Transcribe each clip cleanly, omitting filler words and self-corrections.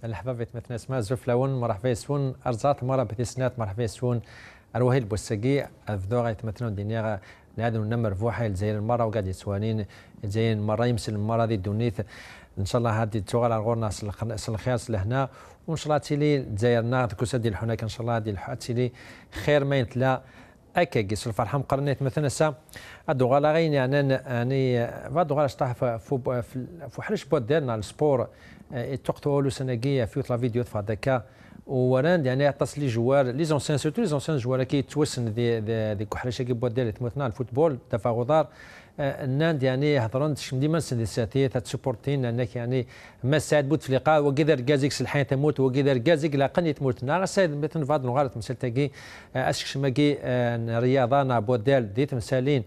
الحبابة مثنى اسماء زفلون مرحبا يسون أرزات مرة بتسنات مرحبا يسون أروهي البوسقي أفذوغ يتمثلون دينيغا نادو نمر فوحي الجزائر المرة وقاعد يسوانين الجزائر المرة يمثل المرة دي دونيث إن شاء الله هذه تشغل على غورنا الخير لهنا وإن شاء الله تيلي الجزائر تكوس ديال الحناك إن شاء الله هذه الحات تيلي خير ما يتلا أكاكيس الفرحة مقرنيت مثلا سا أدو غالاغين يعني فادو غالا شطاح في حرش بود ديالنا السبور تقتولو سناقية في لا فيديو تفادكا وران يعني عطاس لي جوار لي زونسيان سورتو لي زونسيان جوار كي توسن دي كحرشه كي بود ديال تموتنا الفوتبول دفع غدار الناند يعني هضرون ديما سندساتيه تسبورتين انك يعني ما سعد بوتفليقا وكذا كازيك سلحين تموت وكذا كازيك لا قنيت تموتنا سعد مثلا فاد نغارت مسلتاكي اسكش ماكي رياضه نا بودال دي تمثالين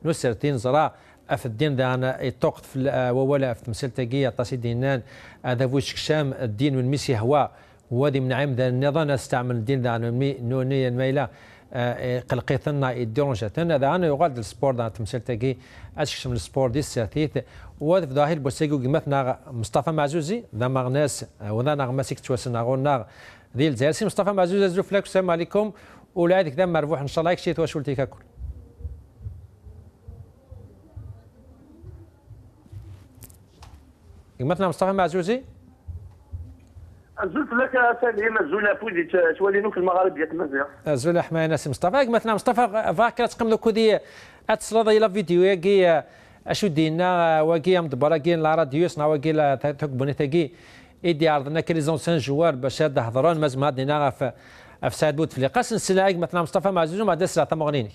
نسرتين زرا في الدين دانا التوقت في ولا في مسلتاكي طاسي دينان هذا فوش كشام الدين والميسي هو وادي من عام ذا النظام استعمل الدين ذا نونيا الميلا قلقيتنا الدرجتنا ذا انا يغاد السبور ذا تمثيل تاكي اشكش من السبور دي الساتيت وذا في ظاهر بوسيكو قيمتنا مصطفى معزوزي ذا مغناس وذا نغمسك توسنا غونا ذي الجزائر سي مصطفى معزوزي زوف لك السلام عليكم ولعادك ذا مربوح ان شاء الله يكشي تواشولتي كاكل قيمتنا مصطفى معزوزي زلت لك سليم الزوله فوزي توالينو في المغرب ديال المزيان الزوله حمايه مصطفى مثلا مصطفى فاكر تقم لو كودي اتصل ضي لا فيديو ياكي اشو دينا واكي مدبره كي لا راديو سنا واكي تكبني تاكي ايدي عرضنا كي لي زونسان جوار باش هاد حضرون مازم هادنا في سعد بوتفليقه سنسلاك مثلا مصطفى معزوز وما داس ساعه مغنيني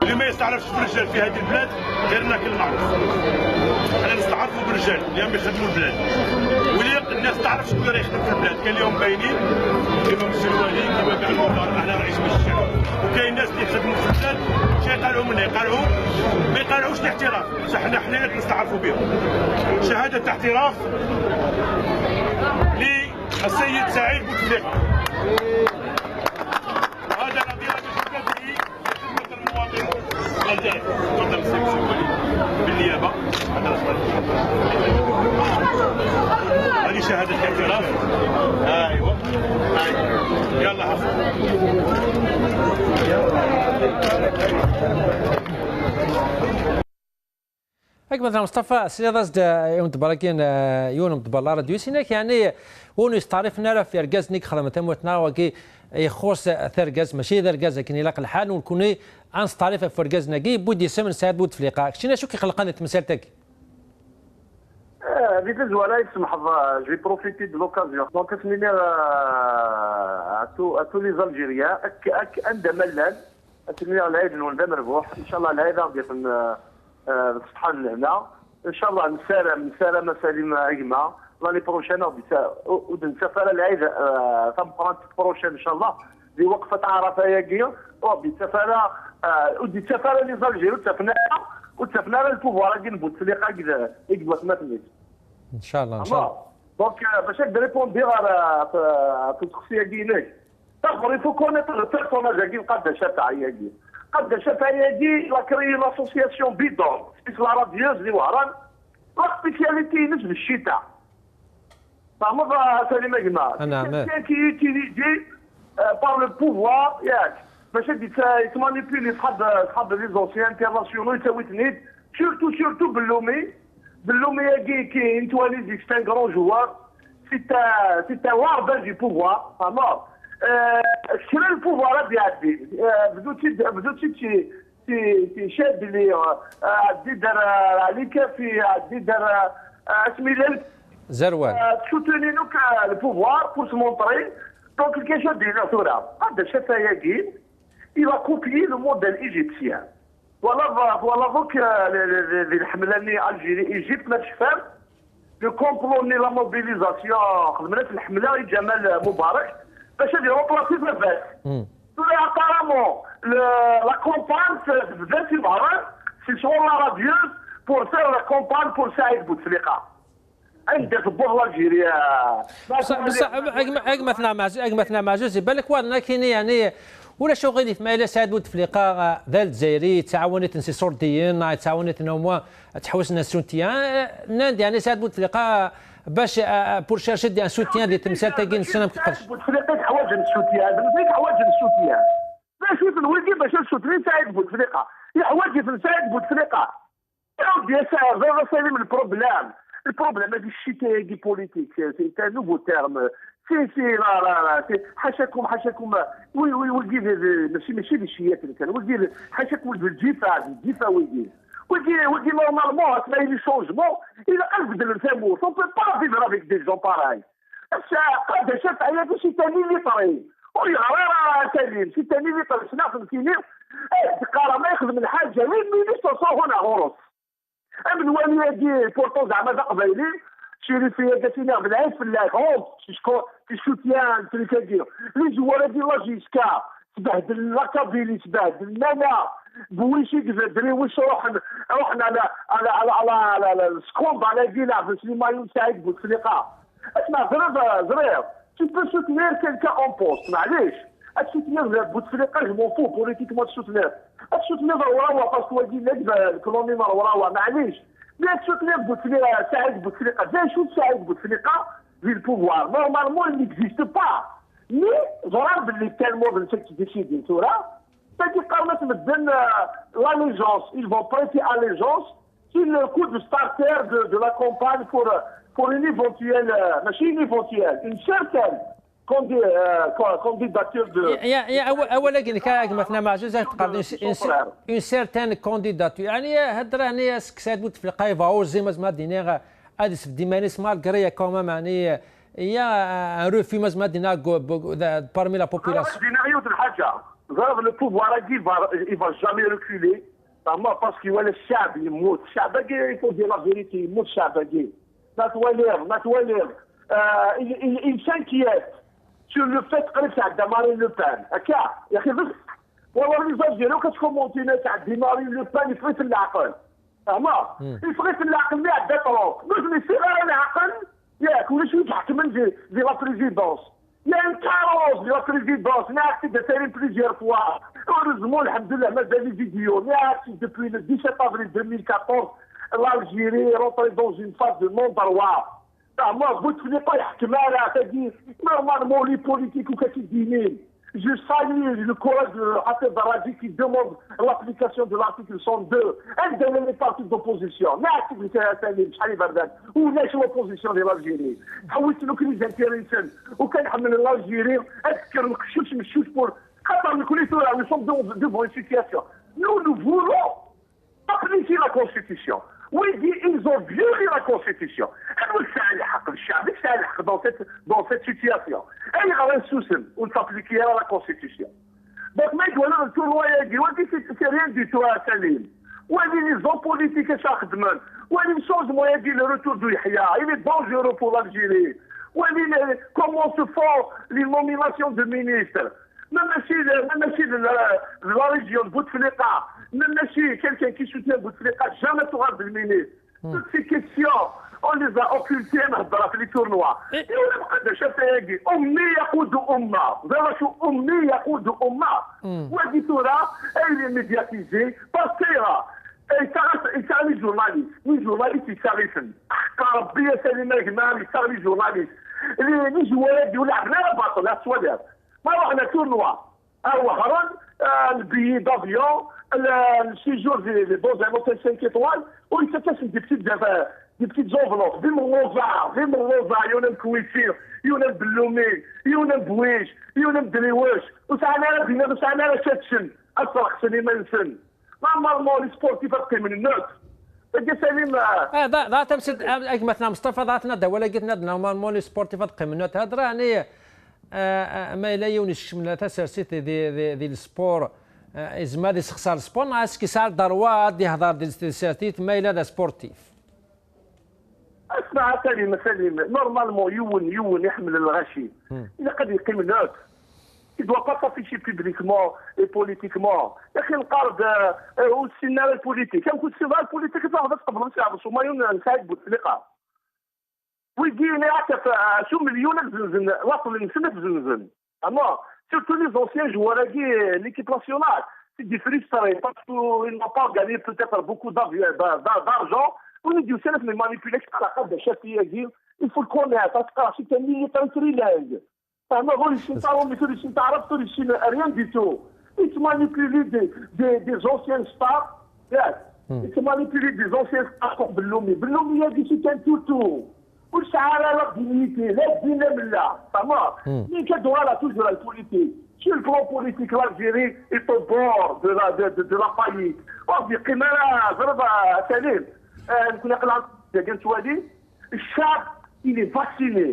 اللي ما يستعرفش بالرجال في هذه البلاد غيرنا كالمعروف احنا نستعرفوا بالرجال اللي هم يخدموا البلاد واللي الناس تعرف شكون اللي يخدم في البلاد كاين اليوم باينين كيما مسلواني كيما كاع المبار على رئيس مجلس الشعب وكاين ناس اللي يخدموا في البلاد شي يقالوا منا يقالوا ما يقالوش الاعتراف بصح حنا نستعرفوا بهم شهاده اعتراف للسيد سعيد بوتفليقه هذا الذي يجب خدمه المواطن الجزائري تفضل السيد بالنيابه هذه شهادة اعتراف ايوه يلا حفظ هيك مثلا مصطفى سيداز يوم تباركين يوم تبالار ديوسينك يعني ونو يستعرفنا في ارجازنيك خدمه موتنا وكي يخص ثرجاز ماشي ثرجاز لكن يلاقي الحال ونكوني انستعرف في ارجازنا كي بودي سمن سعد بوتفليقه شنو شو كي خلقنا تمثالتك Vite voilà, je vais profiter de l'occasion. Donc, à tous les Algériens, عندما الآن أتمنى العيد ونبدا مربوح إن شاء الله العيد غادي نصحن لهنا إن شاء الله نسالم مسالم عقمة لاني بروشين ونسافر العيد ثم قرانت بروشين إن شاء الله دي وقفة عرفة ياكية ودي سفارة ودي سفارة لي زالجيري وتسافنا البوفوار كي نبوت سليقة كذا يقبل ما تميت ان شاء الله ان شاء الله دونك باش نقدر ريبوندي في الشخصيه ديالك تقدر يفو كونيتر البيرسوناج كي قد شافع ياكي قد شافع ياكي لا كري لاسوسياسيون بيدون سبيس لا راديوز دي وهران لا سبيسياليتي نجم الشتاء فهمت سليم جماعه كاين كي يوتيليزي بار لو بوفوار ياك باش يتمانيبيلي صحاب لي زونسيان انترناسيونال يساوي تنيد سورتو باللومي كي انتواليزي سي ان كرون جوار سي ان واربان دي بوفوار فهمت شرا البوفوار يعدي بدوتي تي شاد اللي عدي دار عليك في عدي دار اسمي زروان سوتوني نوك البوفوار بور سو مونطري دونك كاين شاد دينا ثورة هذا شافا ياكين il a copié le modèle égyptien. Voilà donc les Hamlani Algérie, Égypte, Matchfam, le complot ni la mobilisation, le Hamlani Jamal Moubarak, parce que j'ai remplacé le veste. Apparemment, la campagne c'est sur la radieuse pour faire la campagne pour Saïd Bouteflika. عندك البوغ الجيريا بس اقمتنا مع جوزي بالك وانا كاين يعني ولا شغلي في مالا سعد بوتفليقه ذا الجزائري تعاونت نسي صورديين تعاونت نوما تحوسنا السنتيان ناندي يعني سعد بوتفليقه باش بور شيرشي دي ان سوتيان ديال التمثال تاكين السنه ما كتقدرش. بوتفليقه حوايج السوتيان بالنسبه حوايج السوتيان باش في الويكي باش السوتيان يساعد بوتفليقه يحوايج في يساعد بوتفليقه يا ودي هذا سالي من البروبليم هذه الشتاء دي بوليتيك سي ان نوفو تيرم سي لا سي حاشاكم ويجي ماشي الشيات اللي كان ويجي حاشاكم الجيفه ويجي نورمالمون اسمها لي شونجمون الى نبدل نفهموا سون بو با فيفر افيك دي جون باراي قد شاف عيادي شي تاني اللي طري ويغرر سليم شي تاني اللي طري شنو فهمتيني تقارا ما يخدم الحاجه وين مينيستر هنا غرس من والي دي بورتو زعما ذا قبايلي شيري فيا قاتينا بالعيد في اللاغون في شوتيان في الكادير لي جوار دي لاجيسكا تبهدل لاكابيلي تبهدل نانا بويشي دري واش روحنا على السكوند على دينا في سليمان سعيد بوتفليقه اسمع زرير tu peux soutenir quelqu'un en poste معليش تسوتنير بوتفليقه جو فو بوليتيكمون تسوتنير تسوتنير وراوا باسكو ولدي نكذب الكولوني وراوا معليش لا تسوتنير بوتفليقه سعيد بوتفليقه زي شوف سعيد بوتفليقه في البوفوار نورمالمون il n'existe pas مي ضرب باللي كان مود نسيت ديسيدي نتورا تاكي قامت مدن l'allégeance ils vont prêter allégeance sur le coup de starter de la campagne pour une éventuelle une certaine candidature de اولا كان مثلا مع جوز تقدر اون سيرتان كانديداتور يعني هضره هنا سكسات بوتفليقه يفاو زي ما دينا ادس ديمانيس مالغري كومام يعني هي ان روفي ما دينا بارمي لا بوبولاسيون ديناريو الحاجه غير لو بوفوار يفا جامي ريكولي باسكو ولا الشعب يموت الشعب يفو دير لا فيريتي يموت الشعب ما توالير il s'inquiète sur le fait قريب تاع مارين لو بان هكا يا اخي بس والله الميزاج ديالو كتكومونتينا تاع مارين لو بان يفريت العقل فهمت يفريت العقل اللي عندها طروق باش يصير العقل ياك ولا شي تحكم دي لا بريزيدونس يا ان كاروز دي لا بريزيدونس ناكتي دارين بليزيور فوا هوريزمون الحمد لله مازال لي فيديو ناكتي دوبوي لو 17 افريل 2014 l'Algérie rentrée dans une phase de non-droit. Moi, Bouteflika يحكمها تجي normalement les politiques وكتدينين. Je salue le courage de Hafez Daradi qui demande l'application de l'article 102. Elle donne les partis d'opposition. نعتبر سليم شحال يبردك ولاش l'opposition de l'Algérie. حويت له كل زانتيريسن وكنحمل l'Algérie اذكر نقشوش مشوش pour خاطر كل تورا nous sommes devant une situation. Nous voulons appliquer la Constitution. Oui, ils ont violé la Constitution. Dans cette situation. Et il y a un souci où s'appliquer à la Constitution. Donc, mais le tournoi, c'est rien du tout à Salim. Où les hommes politiques et Chakhdman. Où il change le retour du Yahya. Il est dangereux pour l'Algérie. Où comment se font les nominations de ministres. Même si la région de Bouteflika, même si quelqu'un qui soutient Bouteflika, jamais sera le ministre. Toutes ces questions, on les a occultées dans les tournois. Et on a dit, chef Yagi, Omni Yakoud Umma. Vous avez vu, Omni Yakoud Umma. Ou dit tout là, il est médiatisé, parce qu'il y a les journalistes. Les journalistes, ils savent. Karabia, Salim Agman, ils savent les journalistes. Les joueurs, ils ont la bateau, la soirée. ما رحنا تورنوا وهران البي دافيون السيجور دي دوز ان اوتيل 5 ايطوال ويتكاسم دي بتيت زونفلوب دي مروزا يونم كويتير يونم بلومي يونم بويش يونم دريوش وسعنا بينا وسعنا شاتشن اصرخ سليمان سن نورمالمون لي سبورتيف تبقى من النوت سليم ذا تمسد مثلا مصطفى ذاتنا دوله قلنا نورمالمون لي سبورتيف تبقى من النوت هضره يعني ما لا يونش من تسرسيت دي السبور ازما دي سخسار السبور ناس كيسال دروا دي هضر دي سيرتيت ما الى سبورتيف اسمع سليم نورمالمون يون يحمل الغشي الا قد يقيم نوت il doit pas s'afficher publiquement et politiquement يا اخي القرض والسيناريو البوليتيك كنت السيناريو البوليتيك تاخذ قبل الشعب الصومالي نساعد بوتفليقه ويجينا يعتف شو مليون زنزن وصل لسنة زنزن اما surtout les anciens joueurs de l'équipe nationale c'est des frustrés parce qu'ils n'ont pas gagné peut-être beaucoup d'argent ونديو سلف من مانيبيوليشن على قد الشافيه il faut le connaître c'est un militaire trilingue فما غولي شي تعرف مثل شي تعرف كل شيء rien du tout il te manipule des anciens stars il te manipule des anciens stars comme باللومي هذه c'est un toutou والشعارة لا dignité لا دين لا فما مين كدوا على toujours la politique sur le plan politique l'Algérie est au bord de la faillite وفي قمة ضربة سليم نكون نقلع قلت ولي الشعب il est vacciné.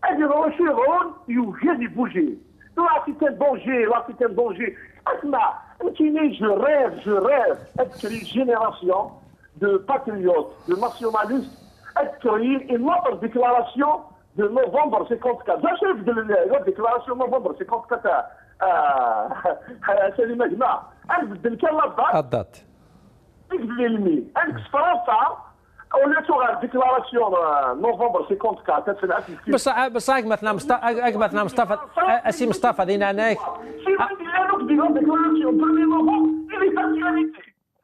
Et les Rochers, ils viennent bouger. Là, c'est un danger, Je rêve d'être une génération de patriotes, de nationalistes, et créer une autre déclaration de novembre 54. J'achève de la déclaration de novembre 54 à Salim Agma. Elle veut dire qu'elle a date. Elle ولا تغير ديكلاراسيون نوفمبر 54 في العام بس مثلا مصطفى اسي مصطفى دينا هناك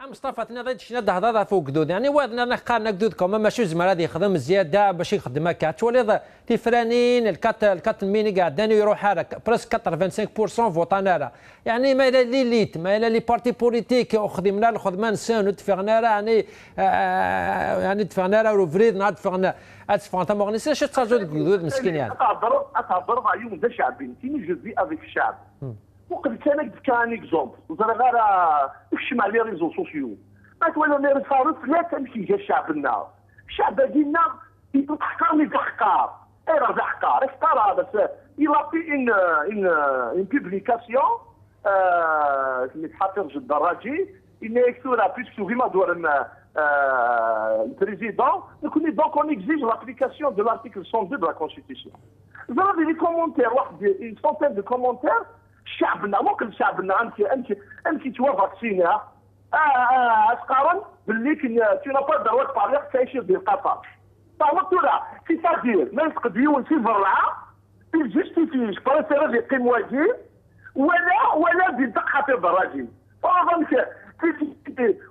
مصطفى تنظيد شي هذا فوق جدود يعني وادنا قارنا جدود كما ماشي زمر هذا يخدم زياده باش يخدم هكا تولي تيفرانين الكات ميني قاعدين يروح هذاك بريس 85% فوطانارا يعني ما الى ليليت ما الى لي بارتي بوليتيك خدمنا الخدمه نسان تفغنا يعني تفغنا وفريد نهار تفغنا اتفغنا ما غنيش شي تساجود جدود مسكين يعني اتعبر عيون ذا شعبي تيني جزي افيك الشعب وقد كان اكزومبل وزرا غير يخشم على لي ريزو سوسيو ما تولي لي ريفارس لا تمشي جا شعبنا الشعب ديالنا يتحقر راه حقار بس يلا في ان بوبليكاسيون اللي تحقر جد الدراجي ان يكثر بيسكو كيما دور البريزيدون نكون دونك اون اكزيج لابليكاسيون دو لارتيكل 102 دو لا كونستيتيسيون زرا لي كومونتير واحد اون سونتين دو كومونتير شعبنا ممكن شعبنا انت توا فاكسينا اسقارن باللي tu n'as pas le droit de parler كايشير ديال قطر تعرفت ولا c'est-à-dire ما يقديون في الرعاه il justifie je préfère les témoigner ولا بيدق خاطر الراجل فاظن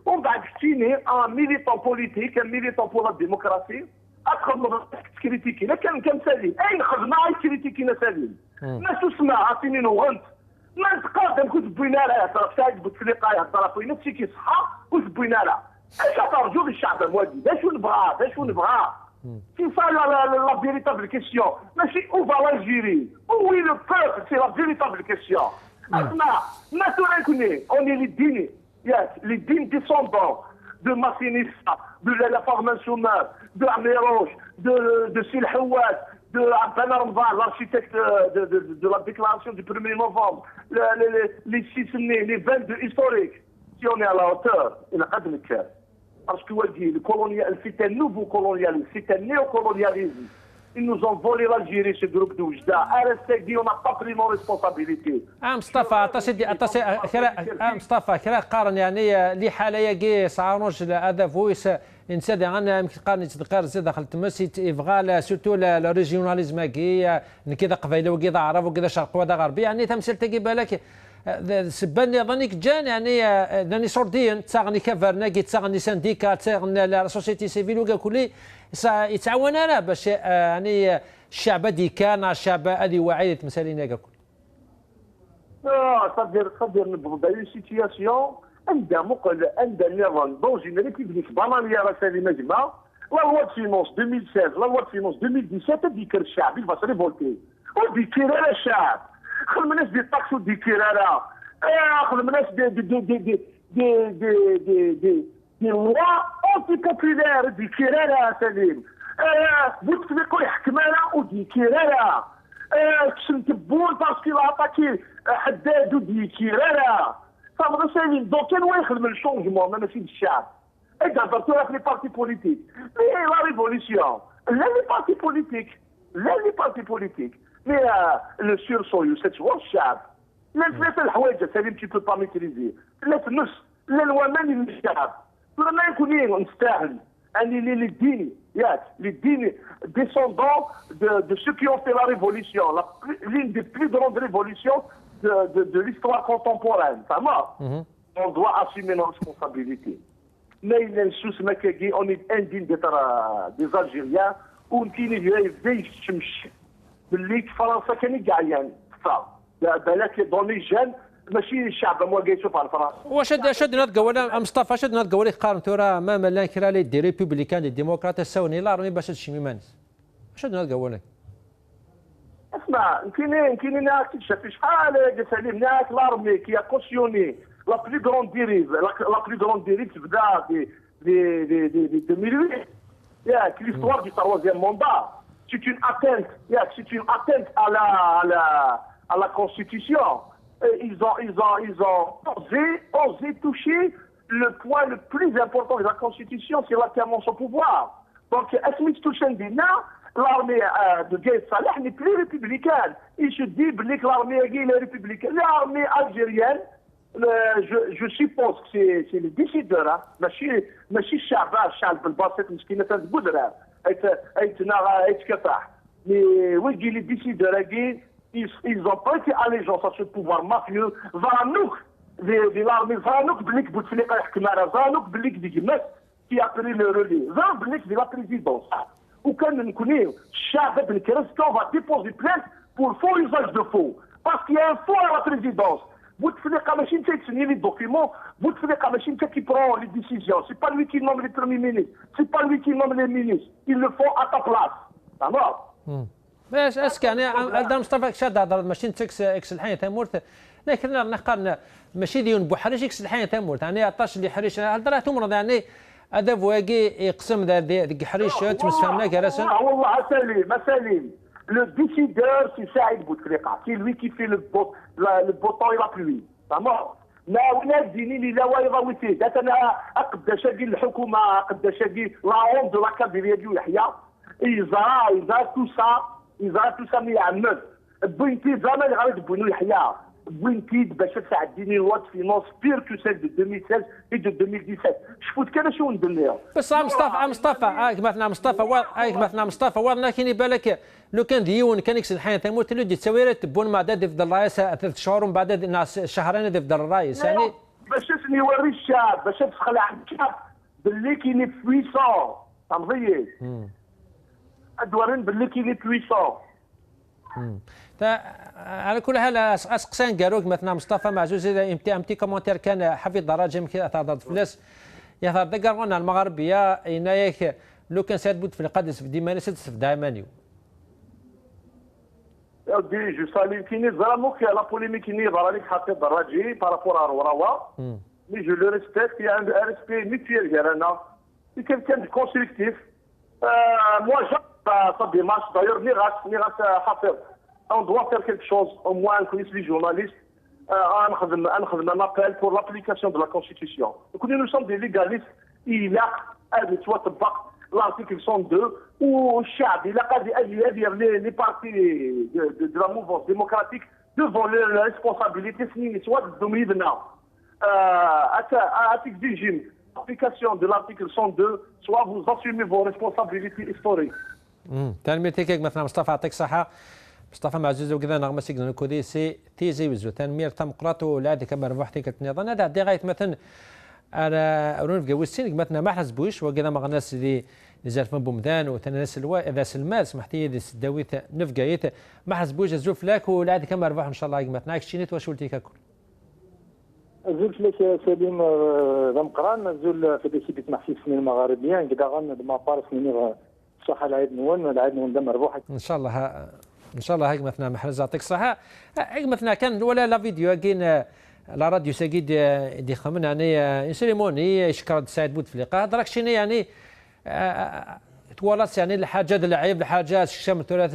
ومن بعد شتيني ان ميليتون بوليتيك ان ميليتون بور لا ديموكراسي ادخل كريتيكي لا كان سليم اين خدمه كريتيكينا سليم ما تسمع عطيني نغنت ما نتقادم كنت بوينا لها ساعد بوتفليقه يهضر فينا نفسي كيصحى كنت بوينا لها اش ترجو للشعب الموالي اش نبغى سي سا لا فيريتابل كيسيون ماشي او فا لالجيري وي لو بوبل سي لا فيريتابل كيسيون اسمع مثلا كوني اوني les dignes descendants de Massinissa, de la formation de Amiroche, de Sil Houad, de Ben Armval, l'architecte de la déclaration du 1er novembre, les 6 nés, les 22 historiques, si on est à la hauteur, il a de cœur. Parce que c'est un nouveau colonialisme, c'est un néocolonialisme. Ils nous ont volé l'Algérie, ce groupe de Oujda. RSC dit on n'a pas pris nos responsabilités. مصطفى كرا قارن يعني لي حاله يجي صارونج هذا فويس انسان انا يمكن قارن تذكر زيد دخلت مسيت افغال سورتو لا ريجيوناليزم كي كذا قبيله وكذا عرب وكذا شرق وكذا غربي يعني تمثيل تجي بالك سباني ظنيك جان يعني داني صوردين تاغني كفرنا كي تاغني سانديكا تاغني لا سوسيتي سيفيل وكا كلي يتعاون انا باش يعني الشعب هذه كان الشعب هذه واعيه مسالينا كاع كل صدر نبغى داير سيتياسيون عندها نظام دونجينالي كيف بانانيا راه سالمه جماعه لا لوا دو فينونس 2016 لا لوا دو فينونس 2017 ديكر الشعب الفاس ريفولتي وديكير على الشعب خل الناس دي طاكسو ديكير على خل الناس دي لوا اونتي بوبولير ديكير على سليم بوتفليقو يحكم على وديكير على كنتبون باسكو لاطاكي حداد وديكير على صافي سالين دونك كان هو يخدم الشونجمون ماشي الشعب اذا هضرتوا في لي بارتي بوليتيك لا ريفوليسيون لا لي بارتي بوليتيك مي لو سورسو يسات هو الشعب لا ثلاثه الحوايج سالين تي بو با ميتريزي لا تنص لا الومان للشعب ما يكون نستاهل اني les dignes descendants de ceux qui ont fait la révolution, l'une des plus grandes révolutions de l'histoire contemporaine. Ça marche. On doit assumer nos responsabilités. ما ينسوس مكاكي اون اندين دي زالجيريان وكاين يبدا يشمش باللي فرنسا كان كاع بالك دوني جان ماشي الشعب مواقع يشوف على فرنسا. واش نتقول مصطفى شد نتقول قارن ترى ما ملان كرا لي دي ريبوبليكان دي ديمقراط ساوني لارمي باش تشمي مانس واش نتقول اسمع كاين ناس شاف شحال قالت عليه هناك لارمي كي كوسيوني لا بلو غروند ديريف لا بلو غروند ديريف تبدا دي 2008 ياك l'histoire du troisième mandat c'est une atteinte à la constitution. Ils ont osé toucher le point le plus important de la constitution, c'est l'atterrement au pouvoir. Donc Asmith Touchendina, l'armée de Gaïd Salah n'est plus républicaine. Il se dit que l'armée est républicaine. L'armée algérienne, je suppose que c'est les décideurs, ماشي الشعب البسيط مسكينه تنقدر ايت كفاح مي ويجي لي ديسيدور ils ont prêté allégeance à ce pouvoir mafieux ظنوك دي l'armée ظنوك بليك بوتفليقه يحكم على ظنوك بليك دي جماس كي ابري لو رولي ظن بليك دي لا بريزيدونس وكان نكونيو الشعب بن كريستو va déposer plainte pour faux usage de faux parce qu'il y a un faux à la présidence. Bouteflika machine qui signe les documents, Bouteflika machine qui prend les décisions. C'est pas lui qui nomme les premiers ministres, c'est pas lui qui nomme les ministres. Ils le font à ta place. D'accord? باش اسك يعني الدار مصطفى شاد هضر ماشي تكس اكس الحين تمورت لكن نقارن ماشي ديون بوحريش اكس الحين تمورت يعني 11 اللي حريش هضر تمرض يعني هذا فواقي يقسم ديك حريش تمسفهمنا كراسن والله سليم le décideur c'est Saïd Bouteflika c'est lui qui fait le beau temps et la pluie تمام ما ولاد ديني لي لا وايغاويتي دات انا قداش قال الحكومه قداش قال لا اون دو لا كاديريا ديال يحيى إذا تو سا مي عمد بوينتي زمان غادي تبونو يحيى بوينتي باش تساعديني لوا فينونس بير كو سيل دو 2016 اي دو 2017 شفت كان شنو ندير ليها بس مصطفى واضح كاين بالك لو كان ديون كان يكسر الحين تموت لو دي تسويرت تبون مع داد يفضل الرئيس 3 شهور ومن بعد الناس شهرين يفضل الرئيس يعني باش نوري الشعب باش تخلع الشعب باللي كاين بويسون تمضيي ادوارين باللي كاين بويسون على كل حال اسقسان قالوك مثلا مصطفى معزوز اذا امتي كومونتير كان حفيظ دراجه يمكن تهضر فلاس يهضر دقرنا المغربيه ينايك لو كان سيد بوتفليقه في ديما في دايمانيو جو سالي كيني زراموك لا بوليميك كيني ضراليك حفيظ دراجي بارابور ا رواوا مي جو لو ريسبكت يا ان ريسبي ميتيال ديالنا كان كونستركتيف موا جا sa démarche. D'ailleurs, Niras Hafez, on doit faire quelque chose, au moins connaître les journalistes, un appel pour l'application de la Constitution. Donc, nous sommes des légalistes, il y a l'article 102, où il a les partis de la mouvance démocratique devant leurs responsabilités, soit de dominer l'application de l'article 102, soit vous assumez vos responsabilités historiques. تنمير تيكيك مثلا مصطفى يعطيك الصحة مصطفى معزوز وكذا نغمة سيكنا كودي سي تيزي وزو تنمير تم قراطو لعادي كما ربحتي كالتنظام هذا عدي غاية مثلا أنا أرون في قوسين مثلا ما حسبوش وكذا ما غناس اللي زالفن بومدان وتناس إذا سلمال سمحتي دي سداويت نفقايت ما حسبوش زوف لك ولعادي كما ربح إن شاء الله مثلا كشينيت واش ولتي كاكل زلت لك سليم ذمقران زول في ديسيبيت محسي السنين المغاربيين كذا غن دما بارس منير صح العيد نون دم مربوحه ان شاء الله هيك مثلا محرز يعطيك الصحه هيك مثلا كان ولا لا فيديو كاين لا راديو ساكيد دي خمن يعني سيريموني يشكر سعيد بوتفليقه هضرك شنو يعني توالات يعني الحاجات العيب الحاجات شام الثلاث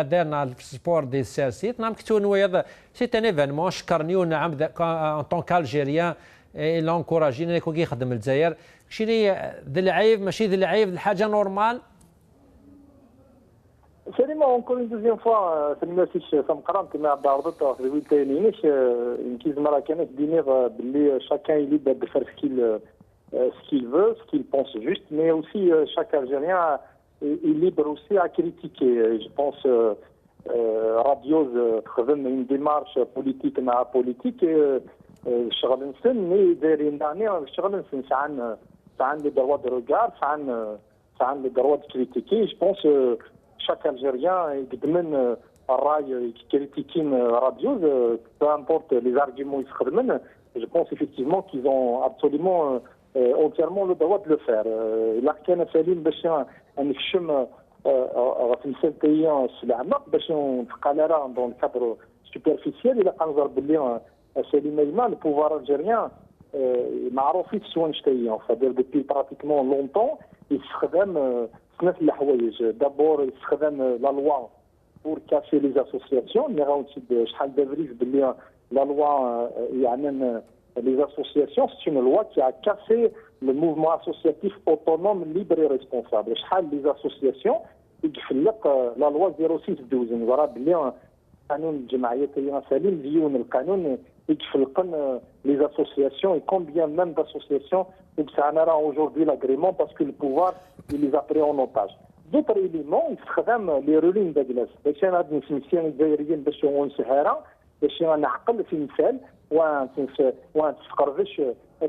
دارنا في السبور دي السياسيت نعم كتون ويض سي ان ايفينمون شكرني نعم ان طون كالجيريان الا انكوراجينا كي يخدم الجزائر شنو ذا العيب ماشي ذا العيب الحاجه نورمال سليم اونكور اون دوزيام فوا في المسيش تمقران كما عرضت في الويل تاينيش يمكن زمرا كانت دينيغ باللي شاكان يليب بفر سكيل فو سكيل بونس جوست مي اوسي شاك الجيريان est libre aussi à critiquer. Je pense Radioz تخدم une démarche politique مع politique شغل نسن مي دايرين داني شغل نسن عن le droit de regard, le droit de critiquer. Je pense que chaque Algérien demande qui critique radieuse, peu importe les arguments qu'ils se je pense effectivement qu'ils ont absolument entièrement le droit de le faire. Là, كان سليم باش نفشم في المسالتين الأعماق باش نتقالها dans le cadre superficiel. إلا كنظر باللي سليم أيمن le pouvoir algérien معروف في سوان شتايين c'est-à-dire depuis pratiquement longtemps يستخدم ثلاث الحوايج. d'abord يستخدم la loi pour casser les associations. Mais شحال d'Avril باللي la loi les associations, c'est une loi qui a cassé le mouvement associatif autonome, libre et responsable. Les associations, la loi 06/12. On verra bien les associations et combien même d'associations ça en aura aujourd'hui l'agrément parce que le pouvoir il les a pris en otage. D'autres éléments, ils se les relines de glace. باش نعقل في مثال وتفقرفش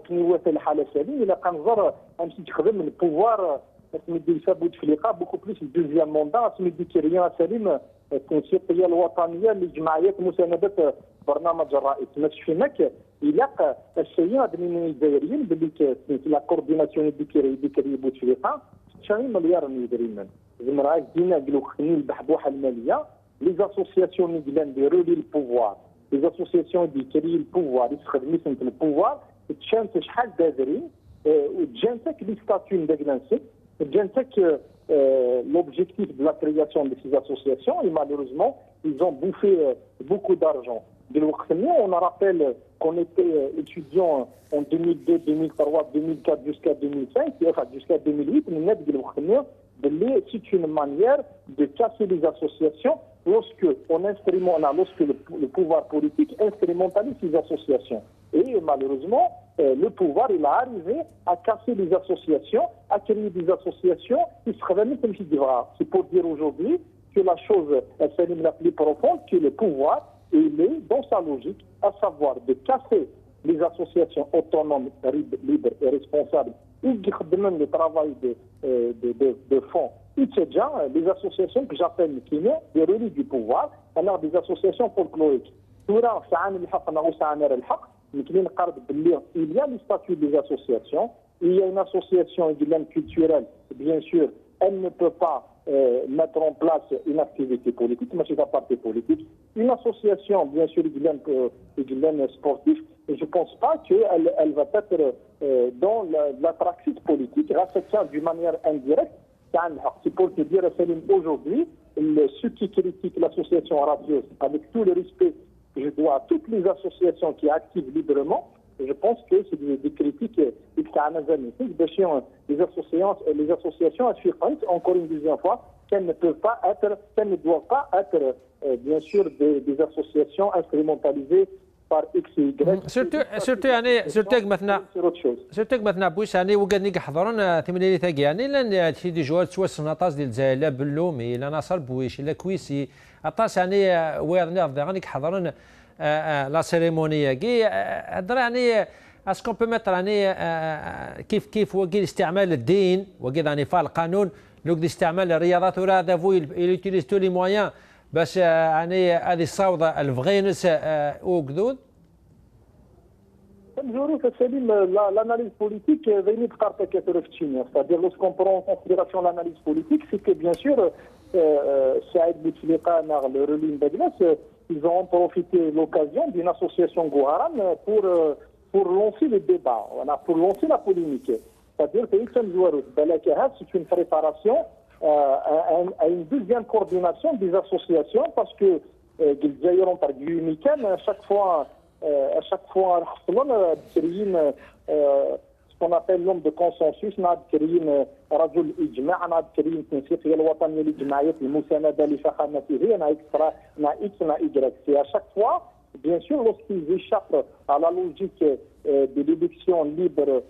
كنيوات الحاله سليم الا كنظر امشي تخدم البوفوار تمدي لفابود فليقه بوكو بليس الدوزيام موندا تمدي كيريان سليم التنسيقيه الوطنيه لجمعيات مسانده برنامج الرئيس ماشي فينك الا السيد من الجزائريين باللي لا كورديناسيون ديكري بوتفليقه 90 مليار يدرينا زمرا دينا قالوا خني البحبوحه الماليه. Les associations qui relient le pouvoir, les associations qui créent le pouvoir, qui créent le pouvoir, qui chantent chaque d'adhérer, qui chantent les statuts d'agnancé, qui chantent l'objectif de la création de ces associations et malheureusement, ils ont bouffé beaucoup d'argent. On rappelle qu'on était étudiants en 2002, 2003, 2004 jusqu'à 2005, enfin jusqu'à 2008, c'est une manière de casser les associations lorsque le pouvoir politique instrumentalise ces associations. Et malheureusement, le pouvoir il a arrivé à casser les associations, à créer des associations qui se révèlent comme c'est pour dire aujourd'hui que la chose est la plus profonde, que le pouvoir il est dans sa logique, à savoir de casser les associations autonomes, libres et responsables qui demandent le travail de fond. Les associations que j'appelle des relais du pouvoir, alors des associations folkloriques. Il y a le statut des associations, il y a une association culturelle, bien sûr, elle ne peut pas mettre en place une activité politique, mais c'est un parti politique. Une association, bien sûr, sportive, et je ne pense pas qu'elle va être dans la praxis politique, ça d'une manière indirecte. C'est pour te dire, Salim, aujourd'hui, ceux qui critiquent l'association radieuse, avec tout le respect que je dois à toutes les associations qui activent librement, je pense que c'est des critiques les associations assurantes, encore une deuxième fois, qu'elles ne doivent pas être, bien sûr, des associations instrumentalisées par X, Y. سيرتو مثلا بويس يعني وقال حضرنا ثمانية ثاقي يعني لان في دي جوال توس نطاس ديال زايله بلومي لا ناصر بويش لا كويسي اطاس يعني ويرنا غانيك حضرنا لا سيريمونيه كي هضر يعني اسكون بو ميتر يعني كيف وكيل استعمال الدين وكيل يعني فال القانون لوك استعمال الرياضات ولا دافو يوتيليز تو لي مويان باش يعني هذه الصوضه الفغينس وكذود. L'analyse politique, c'est-à-dire lorsqu'on prend en considération l'analyse politique, c'est que bien sûr, Saïd Bouteflika, le relais Baglas, ils ont profité de l'occasion d'une association Gouharan pour lancer le débat, pour lancer la polémique. C'est-à-dire que c'est une préparation à une deuxième coordination des associations parce que Gilzaïr par Guimikan, à chaque fois, ce qu'on appelle l'homme de consensus, on a créé رجل الإجماع، on a créé une تنسيقية الوطنية للجمعيات المساندة لفخامته، on a extra, on a X, on a Y. C'est à chaque fois, bien sûr, lorsqu'ils échappent à la logique de l'élection libre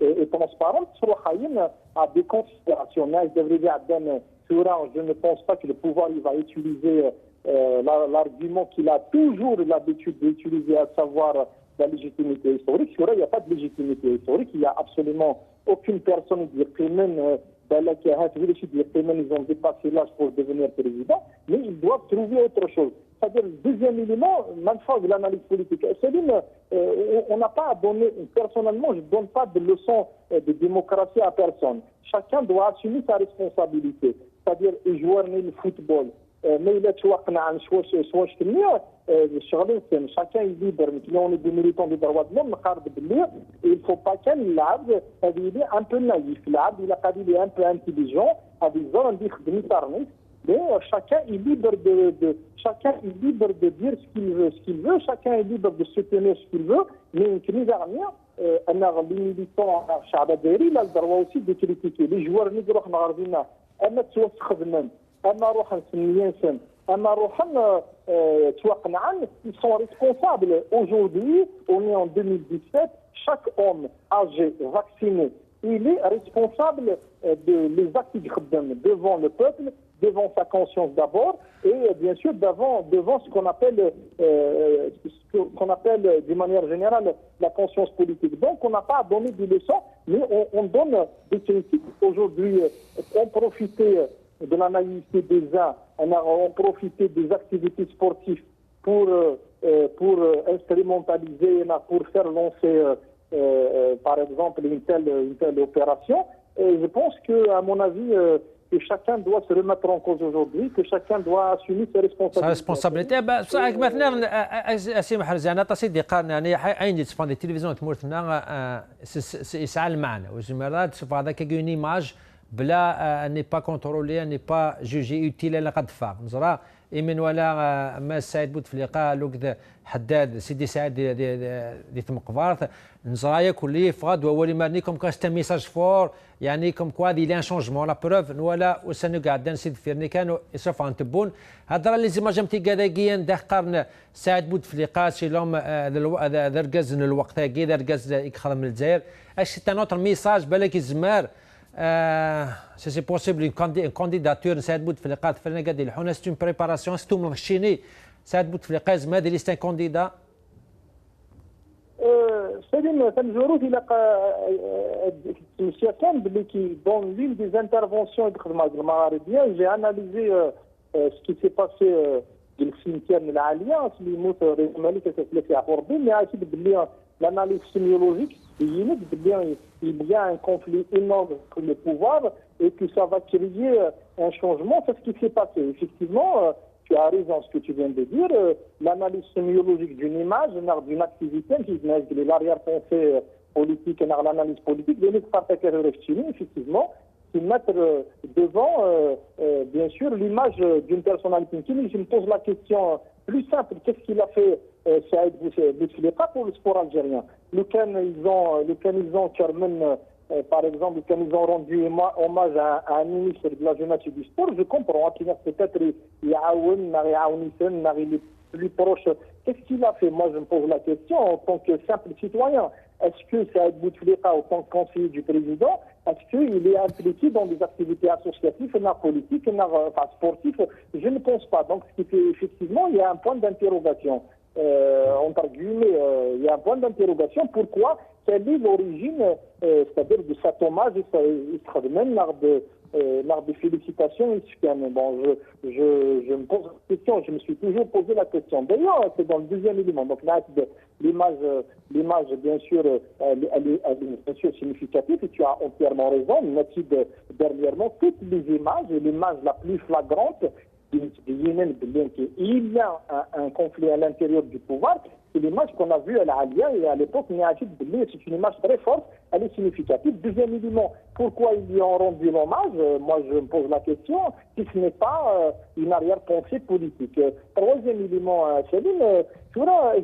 et transparente, à des considérations. Je ne pense pas que le pouvoir il va utiliser l'argument qu'il a toujours l'habitude d'utiliser, à savoir la légitimité historique. Il n'y a pas de légitimité historique, il y a absolument aucune personne dit ils ont dépassé l'âge pour devenir président, mais ils doivent trouver autre chose. C'est-à-dire, le deuxième élément, même fois de l'analyse politique. Céline, on n'a pas à donner, personnellement, je ne donne pas de leçons de démocratie à personne. Chacun doit assumer sa responsabilité. C'est-à-dire, jouer le football. Mais il est chacun est libre. On est des militants des droits de l'homme, il ne faut pas qu'il il est un peu naïf, il est un peu intelligent, mais chacun est libre de dire ce qu'il veut, chacun est libre de soutenir ce qu'il veut, mais une crise dernière, les militants, il a le droit aussi de critiquer. Les joueurs négros, ils sont responsables. Aujourd'hui, on est en 2017, chaque homme âgé, vacciné, il est responsable de les actes devant le peuple, devant sa conscience d'abord, et bien sûr devant ce qu'on appelle d'une manière générale la conscience politique. Donc on n'a pas à donner des leçons, mais on donne des critiques. Aujourd'hui, on profitait de la naïveté des uns, on profitait des activités sportives pour instrumentaliser, pour faire lancer par exemple une telle opération. Et je pense qu'à mon avis, que chacun doit se remettre en cause aujourd'hui, que chacun doit assumer ses responsabilités. Sa responsabilité. صحيح مثلا أسيم حرزانة تصيد قارن يعني عندي تفهم التلفزيون تمرتنا يسعى المعنى وجمرات تشوف هذاك une image بلا ني با كونترولي ني با جوجي يوتيل لا قد فاق نزرا إمن ولا ما سعيد بوتفليقه لوك حداد سيدي سعيد دي تمقفارت نزرايا كلي فغاد وولي مارنيكم كاست ميساج فور يعني كم كوادي لان شونجمون لا بروف ولا وسنو قاعد نسيد فيرني كانوا يصرف عن تبون هضره لي زيماج متي كذاكيا ده قرن سعيد بوتفليقه شي لهم دركز الوقت كي دركز يخدم من الجزائر اش تي نوتر ميساج بالك الزمار si c'est possible une candidature Saad Bouteflika تفرنا قاعد يلحونا c'est une préparation c'est tout مرشيني Saad Bouteflika زما دير ليست كانديدا سليم تنجورو في المسيا كان باللي كي دون لين دي انترفونسيون يخدم مع المغاربيين جي اناليزي سكي سي باسي ديال السيمتير العاليه اللي يموت رئيس الملك كتلف يعفور بين مي عايشين باللي l'analyse sémiologique, il y a un conflit énorme entre le pouvoir et que ça va créer un changement. C'est ce qui s'est passé. Effectivement, tu as raison ce que tu viens de dire. L'analyse sémiologique d'une image, d'une activité, qui est l'arrière-pensée politique, l'analyse politique, effectivement, qui mettre devant, bien sûr, l'image d'une personnalité. Je me pose la question plus simple, qu'est-ce qu'il a fait Saad Bouteflika pour le sport algérien. Lequel ils ont par exemple, quand ils ont rendu hommage à un ministre de la jeunesse et du sport, je comprends qu'il a peut-être les plus proches. Qu'est-ce qu'il a fait? Moi, je me pose la question en tant que simple citoyen. Est-ce que Saad Bouteflika, en tant que conseiller du président, est-ce qu'il est impliqué dans des activités associatives, politiques, sportives? Je ne pense pas. Donc, effectivement, il y a un point d'interrogation. Entre guillemets, il y a un point d'interrogation. Pourquoi? Quelle est l'origine, c'est-à-dire de cet hommage, même lors des félicitations mexicaines? Bon, je me pose la question, je me suis toujours posé la question. D'ailleurs, c'est dans le deuxième élément. Donc là, l'image, bien sûr, elle est bien sûr significative, et tu as entièrement raison. Dernièrement, toutes les images, et l'image la plus flagrante, il y a un conflit à l'intérieur du pouvoir. C'est l'image qu'on a vue à l'Alia et à l'époque, c'est une image très forte, elle est significative. Deuxième élément, pourquoi ils lui ont rendu l'hommage? Moi, je me pose la question, si ce n'est pas une arrière-pensée politique. Troisième élément, Céline, tu vois,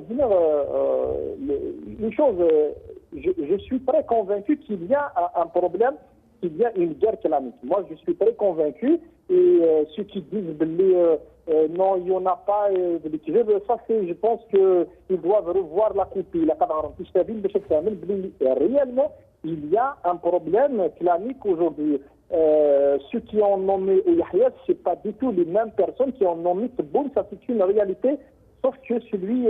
une chose, je suis très convaincu qu'il y a un problème, qu'il y a une guerre clanique. Moi, je suis très convaincu. Et ceux qui disent non, il n'y en a pas, ça c'est, je pense qu'ils doivent revoir la copie. Réellement, il y a un problème clanique aujourd'hui. Ceux qui ont nommé Yahya, ce n'est pas du tout les mêmes personnes qui ont nommé Tebboune. Ça c'est une réalité sauf que celui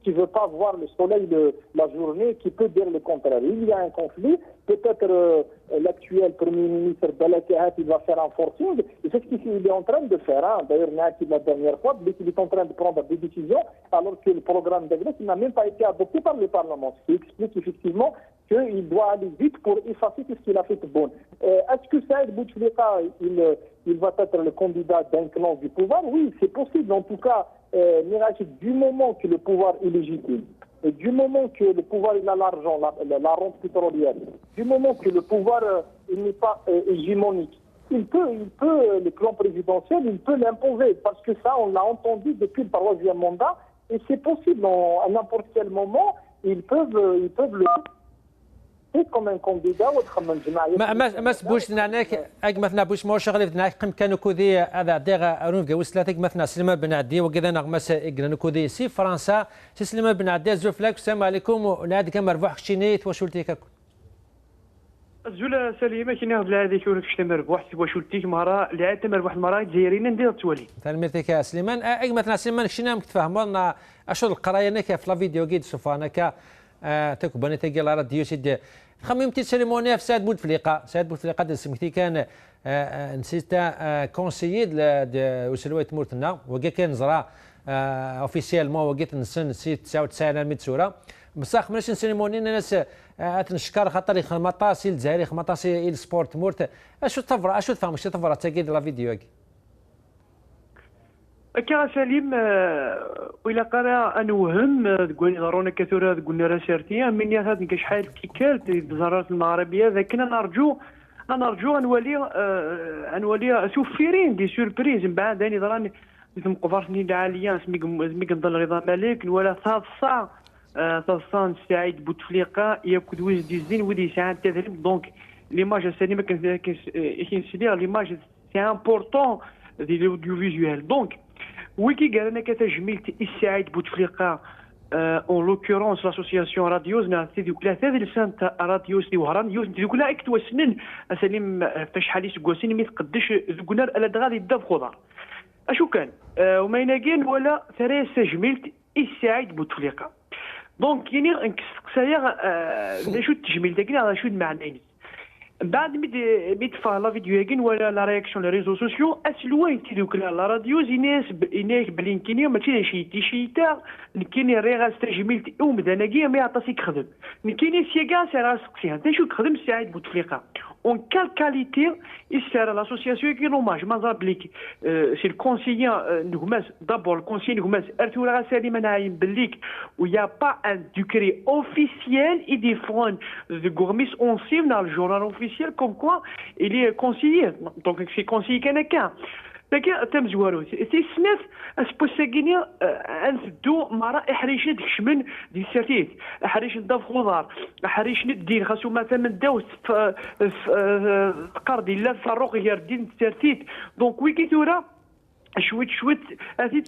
qui ne veut pas voir le soleil la journée, qui peut dire le contraire. Il y a un conflit, peut-être l'actuel Premier ministre Balakahat, il va faire un forcing, et c'est ce qu'il est en train de faire. Hein. D'ailleurs, la dernière fois, il est en train de prendre des décisions, alors que le programme d'Agnès n'a même pas été adopté par le Parlement, ce qui explique effectivement qu'il doit aller vite pour effacer tout ce qu'il a fait de bon. Est-ce que Saïd Bouteflika, il va être le candidat d'un clan du pouvoir? Oui, c'est possible. En tout cas, du moment que le pouvoir est légitime, et du moment que le pouvoir il a l'argent, la rente pétrolière, du moment que le pouvoir il n'est pas hégémonique, il peut, le clan présidentiel, il peut l'imposer. Parce que ça, on l'a entendu depuis le 3e mandat, et c'est possible. À n'importe quel moment, ils peuvent le... comme un candidat وتخمم جماعيه ما سبوش نعناك مثلا بوش ما شغل نعناك كانوا كودي هذا دير ارون جوس ثلاثه مثلا سليمان بن عدي وكذا نغمس اجرن كودي سي فرنسا سليمان بن عدي زوفلاك السلام عليكم ونادي كما ربح شينيت وشولتيك زول سليمه كاين هاد هذيك ولا كشتا مربوح وشولتيك مره لعاد مربوح المره جايرين ندير توالي تلميرتك سليمان مثلا سليمان شنو متفاهموا لنا اشو القرايه نك في لا فيديو كيد شوفانك تكبني تلقى لا راديو سيد خممتي سيريمونيا في سعد بوتفليقه سميتي كان نسيت كونسيي وسلوية مورتنا وكا كان زرا اوفيسيالمون وقيت نسن 99 100 سوره بصح ماشي سيريموني الناس تنشكر خاطر خمطاسي الجزائري خمطاسي السبورت مورت اشو تفرع اشو تفهم شي تفرع تاكيد لا فيديو كا سليم وإلا قرا انوهم تقول ضرونا كثيرا قلنا راسيرتيا من هذا كشحال كيكال بزارات المغربيه لكن انا ارجو انولي سوفيرين دي سوربريز من بعد اني ضراني مقفرتني العاليه سمي نضل رضا مالك ولا ثاصان سعيد بوتفليقه ياكد ويز ديزين ودي ساعات تذهب دونك ليماج سليمه كنسيدير ليماج سي امبورطون دي الاوديوفيزيوال دونك ويكي قال لنا كتجميلت السعيد بوتفليقه اون لوكورونس لاسوسياسيون راديوز نعطي دوك ثلاثه لسانت راديوز دي وهران يوز دوك لا اكتوسنن اسلم فشحال يسكوسين مي تقدش دوكنا الا غادي داف خضر اشو كان وما يناقين ولا ثلاثه جميلت السعيد بوتفليقه دونك يعني نقصايا شو التجميل داكنا شو المعنى بعد ميت فا لا فيديو ياكين ولا لا رياكسيون لي ريزو سوسيو اسلوين تيدوك لا راديو زيناس بلينكيني ماشي شيتا نكيني ريغاس تجميل ومداناكيا ما يعطاسيك خدم نكيني سيغا سيرا سقسيها انت شو تخدم سعيد بوتفليقه اون كال كاليتي يسير لاسوسياسيون كي نوماج ما زابليك سي الكونسيير نغماس دابور الكونسيير نغماس ارتولا سليمان نايم بليك ويا با ان دوكري اوفيسيال اي ديفون ذا غورميس اون سيم dans le journal officiel comme quoi il est conseiller donc c'est conseiller كان لكن تم زوارو سي سناف اسبوساكيني انفدو مرا احريش دكشمن ديال السرتيت احريش ضاف خضار احريش ندين خاصو مثلا داوس في قرض لا فاروق يردين السرتيت دونك ويكيتورا شويت هذه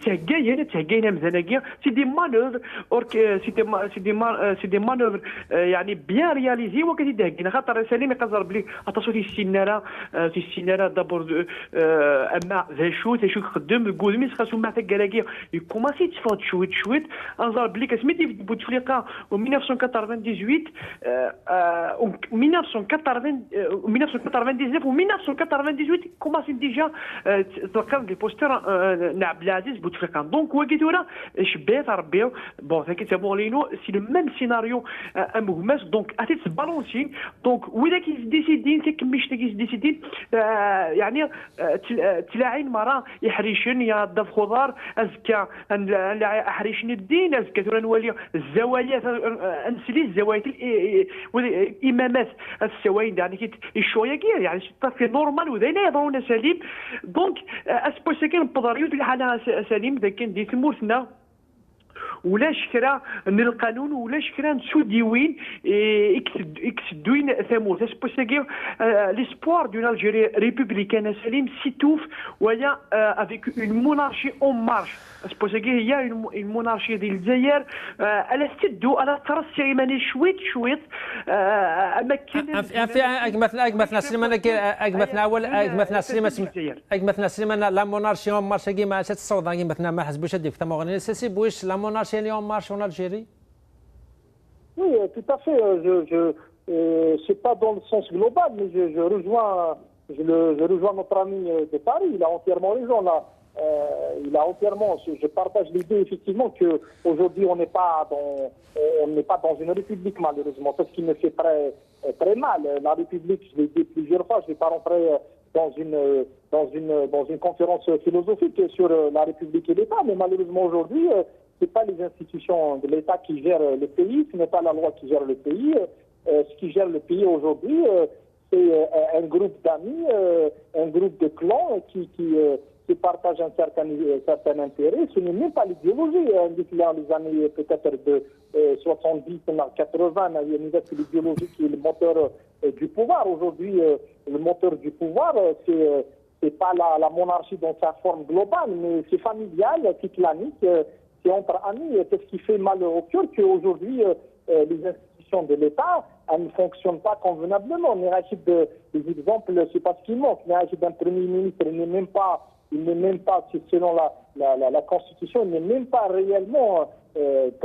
تهكاينا مزناكيا سي دي مانوفر سي دي مانوفر يعني بيان رياليزي وكتي دهكينا خاطر سليم يقدر بلي اتصو في السيناره دابور اما ذا شو خدم كودميس خاصو مع تاكالاكيا يكوماسي تفوت شويت انظر بلي كسميتي في بوتفليقه و 1998 1999 و 1998 كوماسي ديجا تلقاو دي بوستر عبد العزيز بوتفليقه دونك وكيتورا شبيت ربيو بون فاكي تابولينو سي لو ميم سيناريو مهمس دونك اتي تبالونسي دونك ولا كيديسيدين تكميش كيديسيدين يعني تلاعين مرا يحريشن يا ضف خضار ازكى احريشن الدين ازكى تورا نولي الزوايا انسلي الزوايا الامامات السوايد يعني شويه يعني في نورمال وذينا يضعون سليم دونك اسبوسي كان بضريوت الحاله سليم ذاك كان دي ثمورتنا ولا شكرا من القانون ولا شكرا نسوديوين يكسدوين ثموث اسبوساكي l'espoir d'une Algérie républicaine Salim s'étouffe ويا avec une monarchie en marche اسبوساكي هي une monarchie ديال الجزائر على استدو على ترى السيماني شويت اماكن في اجمثنا سليمان اجمثنا سليمان لا مونارشي اون مارش كي ما تصوض مثلا ما حسبوش هذيك ثمغني سي بويش لا مونارشي اليوم مارش en Algérie. Oui, tout à fait. C'est pas dans le sens global, mais je rejoins notre ami de Paris. Il a entièrement raison là. Je partage l'idée effectivement que aujourd'hui on n'est pas dans une république malheureusement. C'est ce qui me fait très mal. La république, je l'ai dit plusieurs fois, je ne vais pas rentrer dans une conférence philosophique sur la république et l'État, mais malheureusement aujourd'hui ce n'est pas les institutions de l'État qui gèrent le pays, ce n'est pas la loi qui gère le pays. Ce qui gère le pays aujourd'hui, c'est un groupe d'amis, un groupe de clans qui partagent un certain intérêt. Ce n'est même pas l'idéologie. Dans les années peut-être de 70, 80, il y a l'idéologie qui est le moteur du pouvoir. Aujourd'hui, le moteur du pouvoir, c'est pas la monarchie dans sa forme globale, mais c'est familial, c'est clanique, c'est entre amis. C'est ce qui fait mal au cœur qu'aujourd'hui, les institutions de l'État ne fonctionnent pas convenablement. On est des exemples, c'est pas ce qui manque. Un premier ministre, il n'est même pas, selon la Constitution, il n'est même pas réellement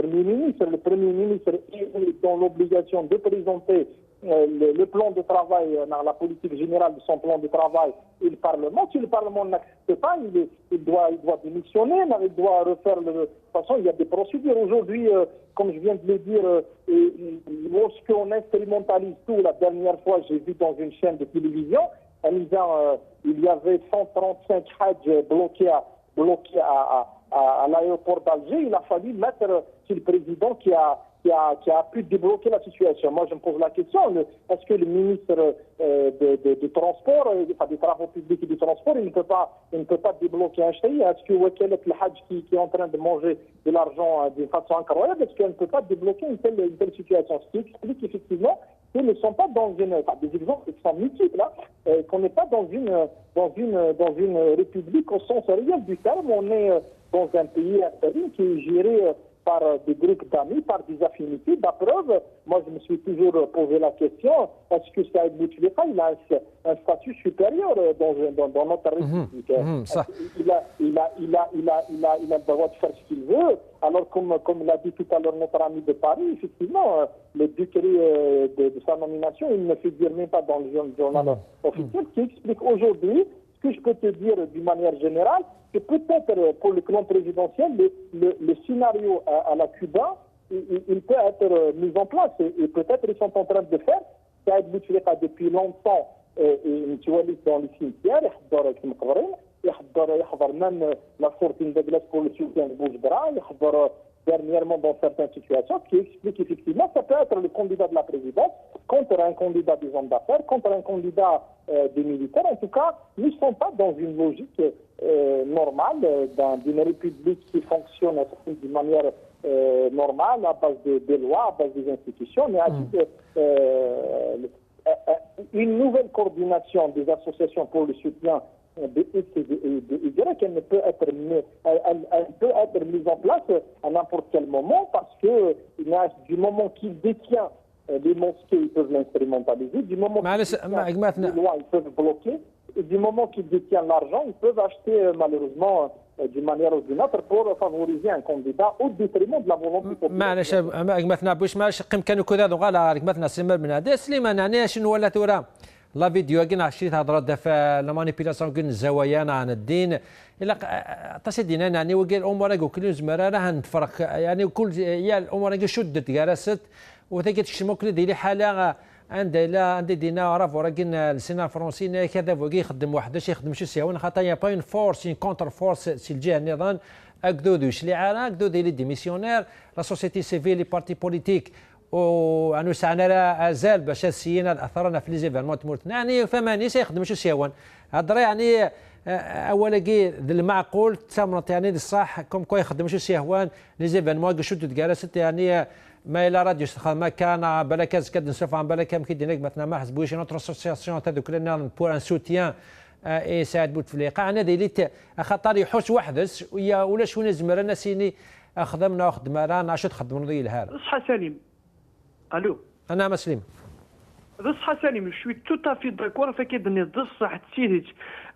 Premier ministre. Le Premier ministre est dans l'obligation de présenter le plan de travail dans la politique générale de son plan de travail et le Parlement. Si le Parlement n'accepte pas, il doit démissionner, il doit refaire de toute façon, il y a des procédures. Aujourd'hui, comme je viens de le dire, lorsqu'on instrumentalise tout, la dernière fois, j'ai vu dans une chaîne de télévision, il y avait 135 Hajj bloqués à l'aéroport d'Alger. Il a fallu mettre sur le président qui a pu débloquer la situation. Moi, je me pose la question, est-ce que le ministre de transport, des travaux publics et du transport, il ne peut pas débloquer un chèque? Est-ce que Wakalet le Hajj qui est en train de manger de l'argent d'une façon incroyable, est-ce qu'elle ne peut pas débloquer une telle situation? Ce qui explique effectivement qu'ils ne sont pas dans des exemples qui sont multiples, qu'on n'est pas dans une république au sens réel du terme. On est dans un pays intérim qui est géré par des groupes d'amis, par des affinités. La preuve, moi je me suis toujours posé la question, est-ce que Saïd Bouteflika, il a un statut supérieur dans notre République? Il a le droit de faire ce qu'il veut. Alors comme l'a dit tout à l'heure notre ami de Paris, effectivement, le décret de sa nomination, il ne figure même pas dans le journal officiel, ce qui explique aujourd'hui, ce que je peux te dire d'une manière générale, que peut-être pour le clan présidentiel, le scénario à la Cuba, il peut être mis en place et peut-être ils sont en train de faire. Saïd Bouteflika depuis longtemps متولي dans les cimetières, يحضر كما مقبرين، يحضر même la sortie de glace pour le soutien de Boujbra, يحضر dernièrement dans certaines situations, qui explique effectivement que ça peut être le candidat de la présidence contre un candidat des hommes d'affaires, contre un candidat des militaires. En tout cas, nous ne sommes pas dans une logique normale d'une république qui fonctionne d'une manière normale, à base des lois, à base des institutions, mais à une nouvelle coordination des associations pour le soutien de X et de Y, elle peut être mise en place à n'importe quel moment, parce que du moment qu'il détient les mosquées, ils peuvent l'instrumentaliser, du moment qu'ils les lois, ils peuvent bloquer, et du moment qu'ils détiennent l'argent, ils peuvent acheter malheureusement d'une manière ou d'une autre pour favoriser un candidat au détriment de la volonté populaire. معليش مثلا بوش ماش كانوا كذا وقال مثلا سليمان بن عدي سليمان يعني شنو ولا تورا لا فيديو كنا عشريت هضره دافع لا مانيبيلاسيون كن الزوايا عن الدين الا تصدينا يعني وقال الامور كل زمره راه نتفرق يعني كل يا الامور شدت جالست وثقت شموكل ديالي حاله عندي دينا عرف ولكن السينما الفرنسي كذا وكي يخدم وحده يخدم شي سيون خاطر يا با اون فورس اون كونتر فورس سي الجهه النظام اكدو شلي عرا اكدو دي لي ديميسيونير لا سوسيتي سيفيل لي بارتي بوليتيك وانو سعنا لا ازال باش السينا اثرنا في لي زيفيرمون تمورتنا يعني فماني سيخدم شو سيون هضره يعني اولا كي المعقول تمرت يعني الصح كم كوي يخدم شو سيهوان لي زيفينمون شو تجالست يعني ما الى راديو ما كان بلاكاز كد نشوف عن بلاكام كي دينك مثلا ما حسبوش نوتر اسوسياسيون تاع دوك لنا بور ان سوتيان اي سعد بوتفليقه انا ديليت خاطر يحوس وحدس ولا شو نزمر انا سيني خدمنا رانا اش تخدموا ذي الهار صحه سليم الو انا مسلم بصح سليم شوي توتافي داكور فكيد ني بصح تسيديت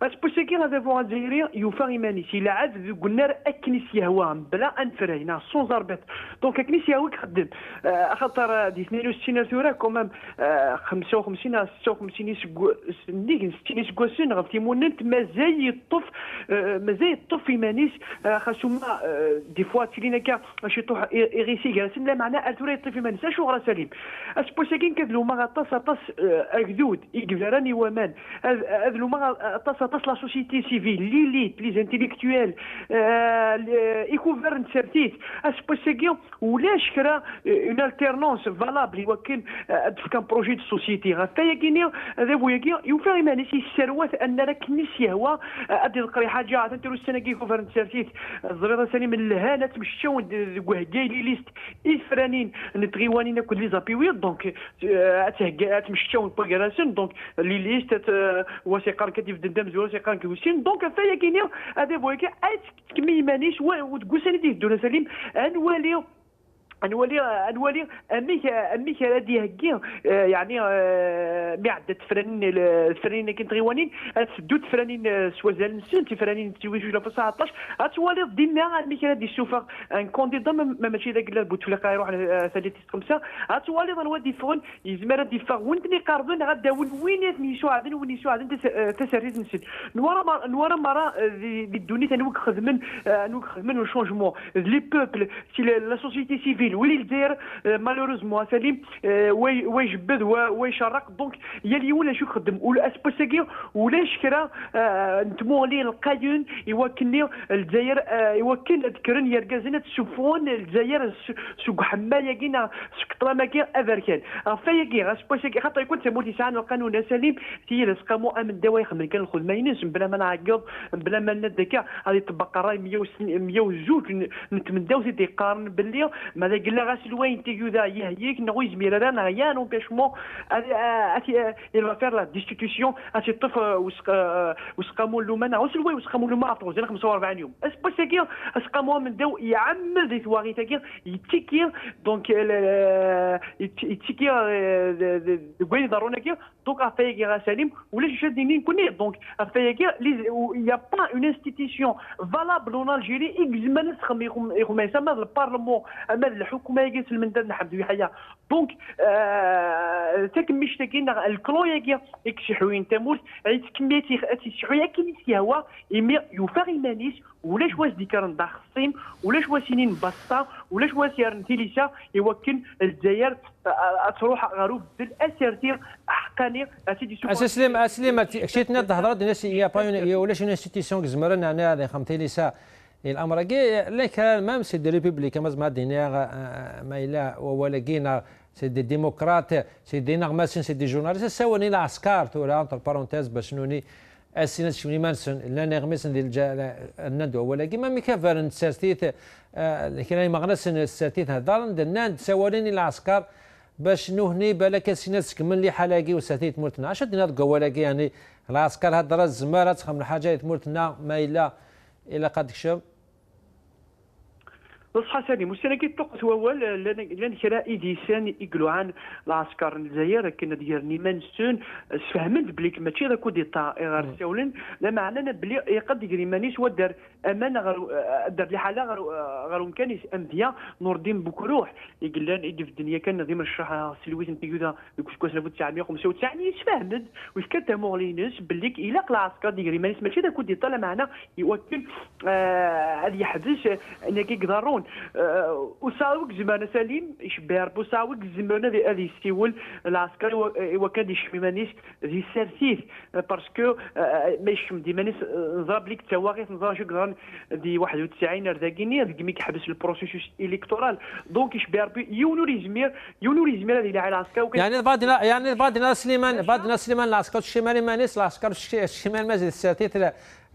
اسبوسيكي هذا فو الجزائري يوفا مانيسي لا عاد قلنا اكنيس يهوى بلا انفرينا سون زربت دونك اكنيس يهوى يخدم خاطر دي 62 ثوره كومام 55 56 سنين 60 سكوسين غفتي موننت مازال يطف في مانيس خاصهما دي فوا تيلينا كا باش يطوح اغيسي جالسين لا معنى الثوره يطيف في مانيس شو غرا سليم اسبوسيكي كذلو ما غطاس اكدود يقدراني ومان هذلو ما طاس لا سوسيتي سيفيل ليليت لي انتيليكتويل يكوفرن سيرتيت اسبوسيكي ولاش كرا اون التيرنونس فالابل يوكل كان بروجي دو سوسيتي غاتا كيني هذا بوياكي يوفر مانيس الثروات ان راك نسي هو ادي القري حاجه تنترو السنه كي كوفرن سيرتيت الزريضه ثاني من الهانه تمشيو كاي لي ليست افرانين نتغيوانين كل لي زابيوي دونك تمشيو بوغراسن دونك لي ليست وثيقه كتيف دندم وثيقه كوسين دونك فيا كاين هذا بويكي تكمي مانيش وتقول ديك الدوله سليم انولي اميك هادي هكي يعني معدة الفرانين كنت غيوانين تسدو الفرانين سوازال نسن تفرانين تيويجو لا 19 اتوالي دينا اميك هادي السوفا ان كونديدا ماشي داك بوتفليقه يروح ثالث خمسه اتوالي غنودي فون يزمر دي فا وين قاربين غدا وين نيشو عادن ونيشو عادن تسريت نسن نورا مرا دي الدنيا تنوك خدمن الشونجمون لي بوبل سي لا سوسيتي سيفيل ولي الجزائر مالوروزمون سليم ويجبد ويشرق دونك يا اللي ولا شو يخدم ولا اسبوسيكي ولا شكرا نتمولي القايون يوكلني الجزائر يوكل ذكرن يركزنا تشوفون الجزائر سوق حمايه كينا سوق طلامكي افركان فياكي اسبوسيكي خاطر يكون تموتي ساعه القانون سليم تي لسقامو امن دوايخ من كان الخدمينس بلا ما نعقب بلا ما ندكا غادي يطبق راي 102 نتمناو زيد يقارن باللي ماذا قلنا غاسل وين تيجو ذا يهيك نغوي زمير رانا غيان امبيشمون il va faire la destitution اتي طف وسقامو لومانا وسلوي وسقامو لوما عطو زين 45 يوم اسبوسيكي اسقامو من داو يعمل دي ثواغي تاكي يتيكي دونك يتيكي كوين ضرونكي دونك افايكي غاسليم ولا شادين كوني دونك افايكي يا با اون انستيتيسيون فالابل اون الجيري اكزمان يخم يسمى البارلمون اما الحكومه يجلس المندل نحمد ويحيى دونك تكمش تكين الكلون يجي يكشحوين تموت كميتي تشحويا كينيسي هو يفاغي مانيس ولاش واش ديكارن داخصين ولاش واسينين بسطه ولاش واسير تيليسا يوكل الجزائر تروح غروب بالاسيرتير حقاني اسلم شيتنا تهضر الناس يا باي ولاش انستيتيسيون زمرنا انا هذا خمتيليسا الامر كي لك مام سي دي ريبوبليك ما دينيغ ما الا ولاكينا سي دي ديمقراط سي دي نغماسين سي دي جورناليست سواني العسكر تورا انتر بارونتيز باش نوني السينات شوني مانسون لا نغمسن ديال الندو ولكن ما ميكافرن سيرتيت لكن ما غنسن السيرتيت هذا الناند سوالين العسكر باش نهني بالك السينات تكمل لي حلاقي وساتيت مورتنا اش دينا ولكن يعني العسكر هضر الزماره تخمم حاجات مورتنا ما الا قد كشف بصح ثاني مستنكي الطقس هو لان كرا ايديسان يقولوا عن العسكر الجزائر كنا ديال نيمانسون فهمت بلي ماشي ذاك ديتا غير ساولن لا معنانا بلي يقد يجري مانيش ودار امانه دار لي حاله غير كان انبياء نور الدين بوكروح يقول لنا يدي في الدنيا كان ديما الشرح سلويت نتيجه كوش 1995 يتفهمت واش كتمو لينس بلي الا العسكر ديال مانيش ماشي ذاك ديتا لا معنى يوكل هذه يحبس انك يقدرون يكون وساوك زمان سليم يشبه وساوك زمان هذه يستيول العسكري وكان يشمي مانيس ذي السرسيث باسكو ما يشم دي مانيس نضرب لك تواقيت نضرب شو قدران دي 91 رداكيني ديك يحبس البروسيسوس الكتورال دونك يشبه يونور يزمير هذه على العسكري يعني بعدنا سليمان العسكر الشمالي مانيس العسكر الشمال مازال السرسيث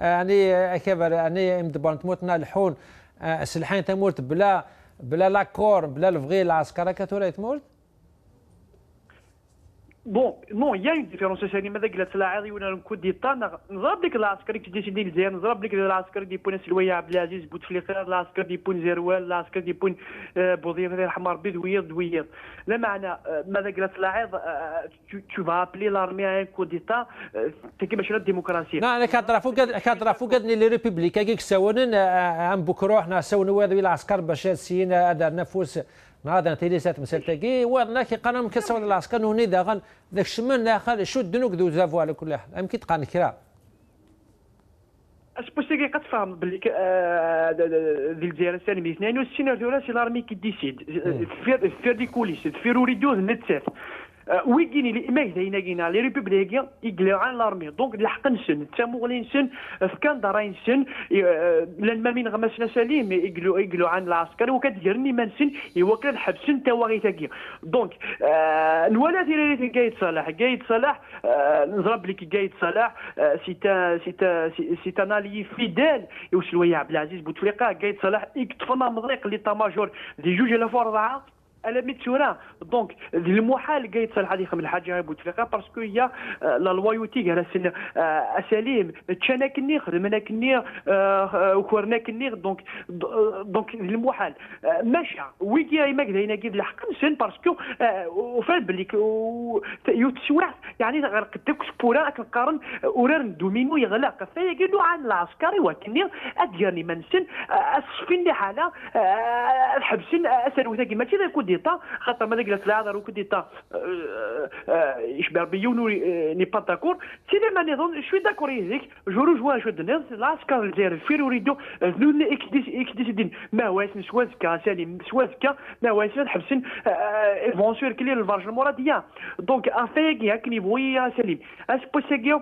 يعني كبر يعني مدبر تموتنا الحون سلحين تموت بلا لاكور بلا الفغي العسكرة كتورا تموت. بون نو يا اون ديفيرونس ثاني ماذا قالت العاضي ولا نكون ديطان نضرب لك العسكري كي ديسيدي مزيان نضرب لك العسكري دي بون سلويه عبد العزيز بوتفليقه العسكري دي بون زيروال العسكري دي بون بوظيفه الحمار بيض ويض لا معنى ماذا قالت العاض تو فا ابلي لارمي ان كو ديتا تكي باش الديمقراطيه لا انا كاطرافو قد لي ريبوبليكا كيك سوون ام بكرو حنا سوون هذوي العسكر باش سين هذا نفوس هذا تيليسات مسلتاكي وضنا كي قانون كسول العسكر هوني داغن ذاك الشمن داخل شو دنوك دو زافو على كل حال يمكن تقان كرا اسبوسيكي قد باللي ذي الجزائر السالمي 62 دولار سي لارمي كي ديسيد في دي كوليس في روريدوز نتسات ويجيني لي ما يدينا كينا لي ريبوبليكيا يقلعوا عن لارمي دونك الحق نسن تاموغلين سن في كان دارين سن لان ما من غمسنا سليم يقلعوا عن العسكر وكتجرني ما نسن يوكل الحبس انت واغيتاكي دونك نولا ديري قايد صلاح نضرب لك قايد صلاح سي انالي فيدال يوصل ويا عبد العزيز بوتفليقه قايد صلاح يكتفنا مضيق لي ماجور دي جوج لا فور 4 على ميتسورا دونك المحال قايد صالح هذه من الحاجه بوتفليقه باسكو هي لا لويوتي على سن اساليم تشانا كني خدمنا كني وكورنا كني دونك المحال ماشي ويكي ما كدينا كيد الحق نسن باسكو وفال بليك يتسوع يعني قدك سبورا كنقارن اوران دومينو يغلق فيا كيدو عن العسكري وكني اديرني منسن الصفين لي حاله الحبسين اسالو ذاك ماشي ذاك ديتا خاطر ماذا قالت العاده رو ديتا يشبه بيونو ني با داكور سي لي ماني دون شوي داكور يزيك جو رجوا شو دنيا العسكر الجزائري في ريدو نون اكديسيدين ما واسن سوازكا سالم سوازكا ما واسن حبسن فونسور كلي الفارج المراديه دونك افيك هاك نيفوي سليم اس بوسيغيو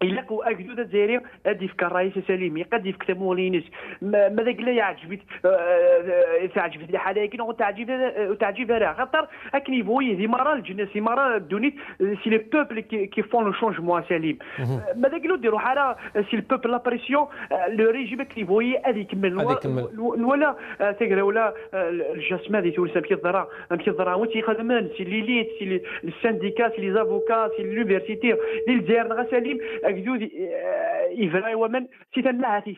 إلا كو أجدود الجزائري أدي في الرئيس سليمي قد يفكر مولينيس ماذا قال يعجبك تعجبت لي حاليا كي تعجب راه خاطر أكني بوي دي مرة الجنة سي مرة دونيت سي لي بوبل كي فون لو شونجمون سليم ماذا قالوا ديروا حالة سي البوبل لابريسيون لو ريجيم كي بوي أدي يكمل ولا تقرا ولا الجسمة دي تولي مكي الضرا وانت خدمان سي ليليت سي السانديكا سي لي زافوكا سي لونيفرسيتي للجزائر سليم أجدود إفراي ومن سيتنا هاتي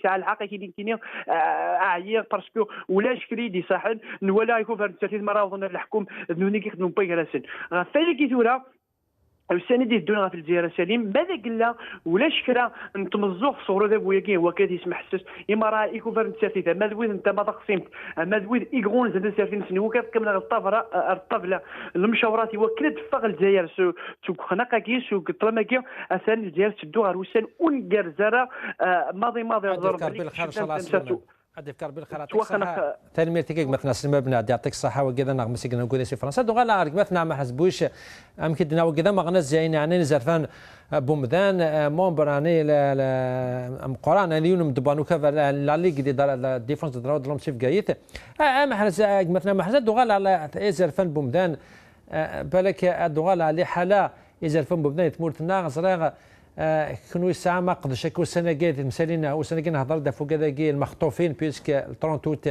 ساعة الحق كي أعير باسكو ولا شكري دي صاحب ولا يكون في الترتيب مرة وظن الحكوم نوني كيخدموا بيغراسن غفالي كي ثورة السنه دي الدنيا في الجزائر سليم ماذا قلنا ولا شكرا نتمزوق صورو ذا بوياكي وكاد يسمح حسس اما راه يكون نتسافيتا ما ذويد انت ما تقسمت ما ذويد يغون زاد سافين سنو كاد كمل الطبله المشاورات وكلت فغ الجزائر سو خناقاكي سو طلماكي اثان الجزائر تدو غير وسان ونقر زرا ماضي هذه فكر بالخير ثاني تيجي مثلا سلمى بن عدي يعطيك الصحه وكذا نغم سيكنا نقول سي فرنسا دو غالا مثلا ما حسبوش يمكن دنا وكذا ما غنى زين يعني زرفان بومدان مومبراني قران اليوم مدبانو كفر لا ليغ دي ديفونس دو درون سيف غايت ما حرز مثلا ما حرز دو غالا زرفان بومدان بالك دو غالا على حاله زرفان بومدان تمورتنا غزراغ كانوا الساعه ما قدش يكون سنه قاعد مسالينا وسنه كنا هضر فوق هذا المخطوفين بيسك 30 اوت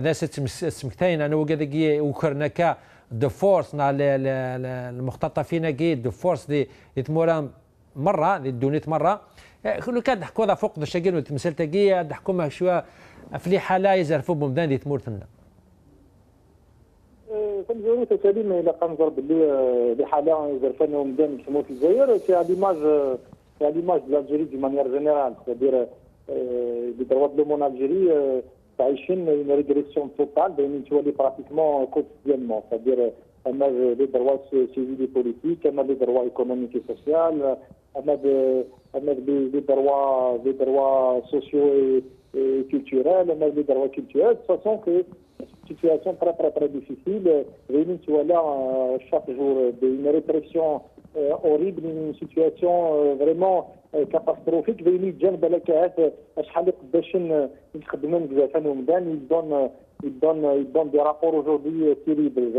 ذا سمكتين انا وكذا وكرنكا دو فورس المختطفين كي دو فورس دي تمورا مره دي دونيت مره كانوا كنحكوا هذا فوق الشكل مسالته كي نحكوا شويه في حاله يزرفوا بمدان دي تمورتنا كنزوري تساليم الى كنظر باللي بحاله يزرفنا ومدان يسموه في الجزائر سي ليماج دو الجيري دي مانيير جينيرال c'est-à-dire les droits de l'homme en Algérie عايشين une régression totale بين تولي pratiquement quotidiennement c'est-à-dire on a les droits civils et politiques on a les droits économiques et sociaux on a des droits sociaux culturels, même les droits culturels. De toute façon, c'est une situation très, très, très difficile. Voilà, chaque jour, une répression horrible, une situation vraiment catastrophique. Il donne des rapports aujourd'hui terribles.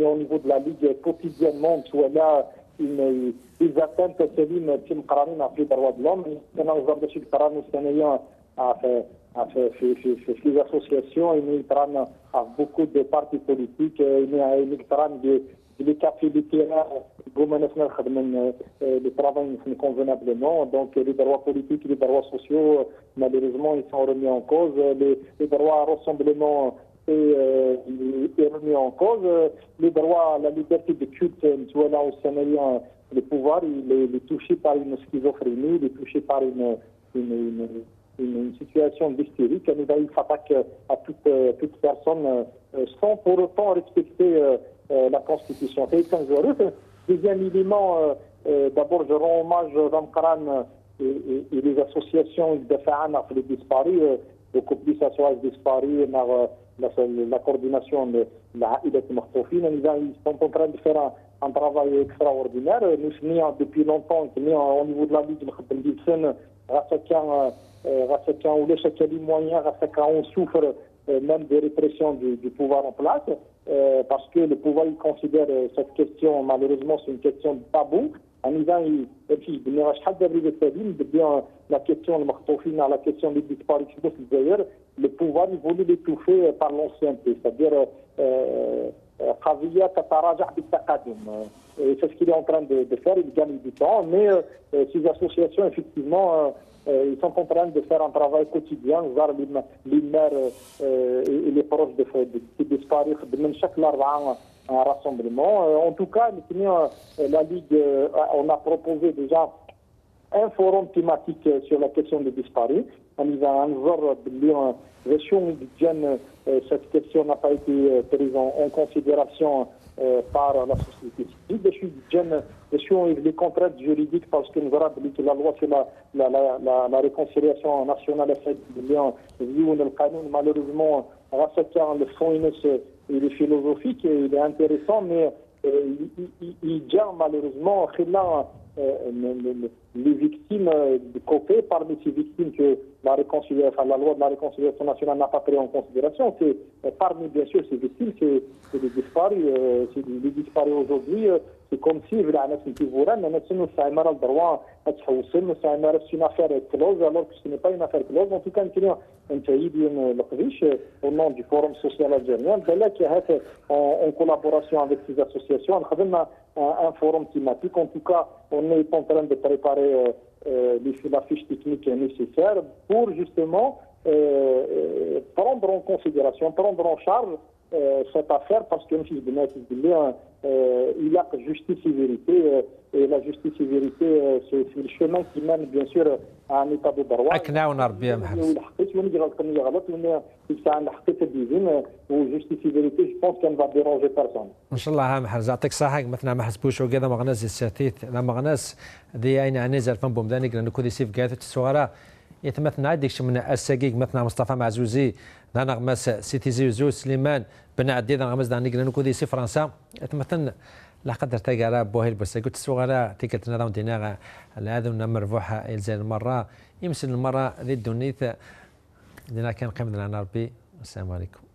Au niveau de la Ligue, quotidiennement, voilà, ils atteintent Céline Timkarani dans les droits de l'homme. Les associations, ils prennent beaucoup de partis politiques, ils prennent les cafés littéraires, le travail convenablement. Donc les droits politiques, les droits sociaux, malheureusement, ils sont remis en cause. Les droits à rassemblement est remis en cause. Les droits à la liberté de culte, voilà, au Sénégal, le pouvoir, il est touché par une schizophrénie, il est touché par une situation d'hystérie. Il s'attaque à toute personne sans pour autant respecter la Constitution. Deuxième élément, d'abord je rends hommage à Ramkaran et les associations de femmes les disparus, beaucoup plus SOS disparus, la coordination de la Ilet Martoufine. Ils sont en train de faire un travail extraordinaire. Nous sommes depuis longtemps au niveau de la Ligue chacun les moyens, on souffre même des répressions du pouvoir en place, parce que le pouvoir il considère cette question, malheureusement, c'est une question de tabou. En disant, la question de Martoufine, la question des disparitions, d'ailleurs, le pouvoir il voulait l'étouffer par l'ancienneté, c'est-à-dire c'est ce qu'il est en train de faire, il gagne du temps, mais ces associations, effectivement, ils sont en train de faire un travail quotidien, voir les maires et les proches de disparus, de chaque larva un rassemblement. En tout cas, la Ligue, on a proposé déjà un forum thématique sur la question des disparus. Cette question n'a pas été prise en considération par la société civile. Je suis les contraintes juridiques parce que nous avons dit que la loi sur la réconciliation nationale malheureusement, le fond il est philosophique et il est intéressant, mais il gère malheureusement les victimes de côté. Parmi ces victimes que la loi de la réconciliation nationale n'a pas pris en considération, c'est parmi bien sûr ces victimes, c'est des disparus. C'est des disparus aujourd'hui. C'est comme si c'est une affaire close, alors que ce n'est pas une affaire close. En tout cas, au nom du Forum social algérien, en collaboration avec ces associations, on a un forum thématique. En tout cas, on est en train de préparer la fiche technique nécessaire pour justement prendre en considération, prendre en charge cette affaire, parce que il y a justice et vérité, et la justice et vérité, c'est le chemin qui mène bien sûr à un état de droit. Justice et vérité, je pense qu'elle ne va déranger personne. ان شاء الله محرز يعطيك الصحة مثلا ما حسبوش وكذا مغناس الساتيت لا مغناس ذي اين عنيزر فم بومدانيك لانه كودي سيف قاعدة الصغراء يتمثل عندك من الساقيق مثلا مصطفى معزوزي دانا غماس سيتي زيوزو سليمان بن عدي دانا غماس دانيك لانه كودي سي فرنسا يتمثل لا قدر تاقرا بوهيل بوساقوت الصغراء تيكلت نظام ديناغا هذا مرفوحة إلزال المرة يمسن المرة ذي الدنيث دينا كان قيم لنا ربي. السلام عليكم.